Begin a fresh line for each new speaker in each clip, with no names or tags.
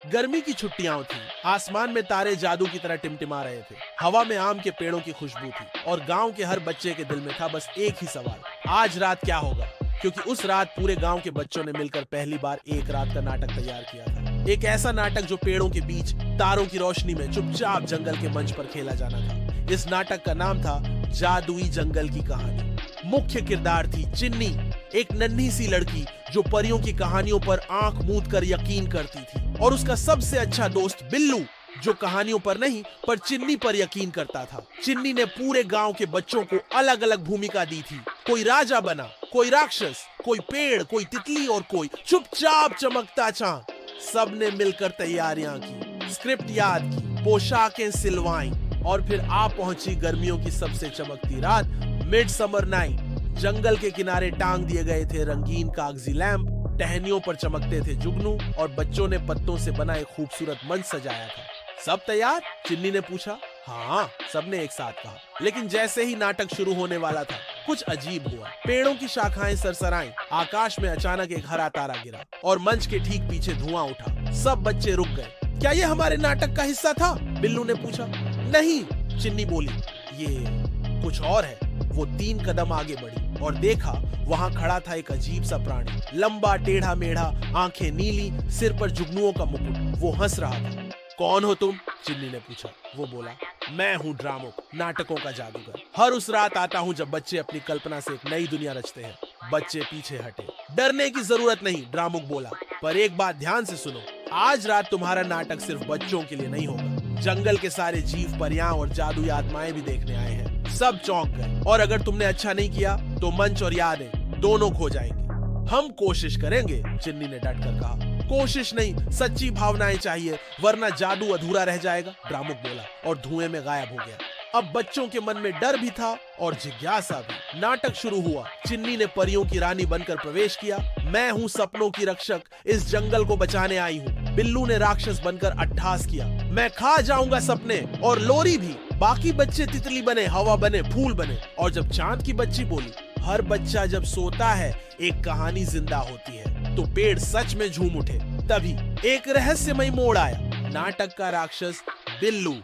गर्मी की छुट्टियां थी। आसमान में तारे जादू की तरह टिमटिमा रहे थे। हवा में आम के पेड़ों की खुशबू थी और गांव के हर बच्चे के दिल में था बस एक ही सवाल, आज रात क्या होगा। क्योंकि उस रात पूरे गांव के बच्चों ने मिलकर पहली बार एक रात का नाटक तैयार किया था। एक ऐसा नाटक जो पेड़ों के बीच तारों की रोशनी में चुपचाप जंगल के मंच पर खेला जाना था। इस नाटक का नाम था जादुई जंगल की कहानी। मुख्य किरदार थी चिन्नी, एक नन्ही सी लड़की जो परियों की कहानियों पर आंख मूंद कर यकीन करती थी, और उसका सबसे अच्छा दोस्त बिल्लू, जो कहानियों पर नहीं पर चिन्नी पर यकीन करता था। चिन्नी ने पूरे गांव के बच्चों को अलग अलग भूमिका दी थी। कोई राजा बना, कोई राक्षस, कोई पेड़, कोई तितली और कोई चुपचाप चमकता चांद। सबने मिलकर तैयारियां की, स्क्रिप्ट याद की, पोशाकें सिलवाई और फिर आ पहुंची गर्मियों की सबसे चमकती रात, मिड समर नाइट। जंगल के किनारे टांग दिए गए थे रंगीन कागजी लैंप, टहनियों पर चमकते थे जुगनू और बच्चों ने पत्तों से बना एक खूबसूरत मंच सजाया था। सब तैयार? चिन्नी ने पूछा। हाँ, सबने एक साथ कहा। लेकिन जैसे ही नाटक शुरू होने वाला था, कुछ अजीब हुआ। पेड़ों की शाखाएं सरसराईं, आकाश में अचानक एक हरा तारा गिरा और मंच के ठीक पीछे धुआं उठा। सब बच्चे रुक गए। क्या ये हमारे नाटक का हिस्सा था? बिल्लू ने पूछा। नहीं, चिन्नी बोली, ये कुछ और है। वो 3 कदम आगे बढ़ी और देखा वहां खड़ा था एक अजीब सा प्राणी, लंबा टेढ़ा मेढ़ा, आंखें नीली, सिर पर जुगनुओं का मुकुट। वो हंस रहा था। कौन हो तुम? चिन्नी ने पूछा। वो बोला, मैं हूँ ड्रामुक, नाटकों का जादूगर। हर उस रात आता हूँ जब बच्चे अपनी कल्पना से एक नई दुनिया रचते हैं। बच्चे पीछे हटे। डरने की जरूरत नहीं, ड्रामुक बोला, पर एक बात ध्यान से सुनो, आज रात तुम्हारा नाटक सिर्फ बच्चों के लिए नहीं होगा। जंगल के सारे जीव, परियां और जादुई आत्माएं भी देखने आए हैं। सब चौंक गए और अगर तुमने अच्छा नहीं किया तो मंच और यादें दोनों खो जाएंगी। हम कोशिश करेंगे, चिन्नी ने डट कर कहा। कोशिश नहीं, सच्ची भावनाएं चाहिए, वरना जादू अधूरा रह जाएगा, ड्रामुक बोला और धुएं में गायब हो गया। अब बच्चों के मन में डर भी था और जिज्ञासा भी। नाटक शुरू हुआ। चिन्नी ने परियों की रानी बनकर प्रवेश किया। मैं हूँ सपनों की रक्षक, इस जंगल को बचाने आई हूँ। बिल्लू ने राक्षस बनकर अट्ठास किया, मैं खा जाऊंगा सपने और लोरी भी। बाकी बच्चे तितली बने, हवा बने, फूल बने। और जब चांद की बच्ची बोली, हर बच्चा जब सोता है एक कहानी जिंदा होती है, तो पेड़ सच में झूम उठे। तभी एक रहस्यमय मोड़ आया। नाटक का राक्षस बिल्लू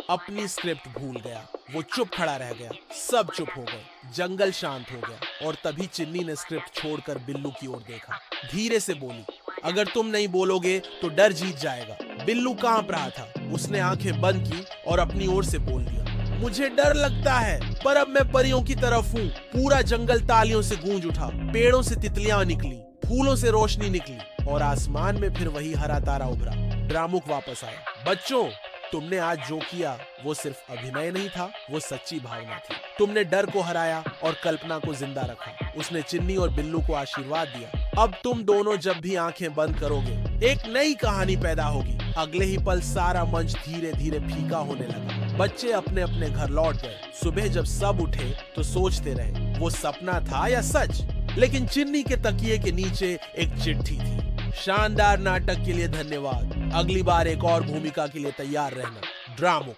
अपनी स्क्रिप्ट भूल गया। वो चुप खड़ा रह गया। सब चुप हो गए। जंगल शांत हो गया और तभी चिन्नी ने स्क्रिप्ट छोड़कर बिल्लू की ओर देखा। धीरे से बोली, अगर तुम नहीं बोलोगे तो डर जीत जाएगा। बिल्लू कांप रहा था। उसने आंखें बंद की और अपनी ओर से बोल दिया, मुझे डर लगता है, पर अब मैं परियों की तरफ हूँ। पूरा जंगल तालियों से गूंज उठा। पेड़ों से तितलियां निकली, फूलों से रोशनी निकली और आसमान में फिर वही हरा तारा उभरा। ड्रामुक वापस आया। बच्चों, तुमने आज जो किया वो सिर्फ अभिनय नहीं था, वो सच्ची भावना थी। तुमने डर को हराया और कल्पना को जिंदा रखा। उसने चिन्नी और बिल्लू को आशीर्वाद दिया। अब तुम दोनों जब भी आंखें बंद करोगे, एक नई कहानी पैदा होगी। अगले ही पल सारा मंच धीरे धीरे फीका होने लगा। बच्चे अपने अपने घर लौट गए। सुबह जब सब उठे तो सोचते रहे, वो सपना था या सच? लेकिन चिन्नी के तकिए के नीचे एक चिट्ठी थी। शानदार नाटक के लिए धन्यवाद। अगली बार एक और भूमिका के लिए तैयार रहना, ड्रामुक।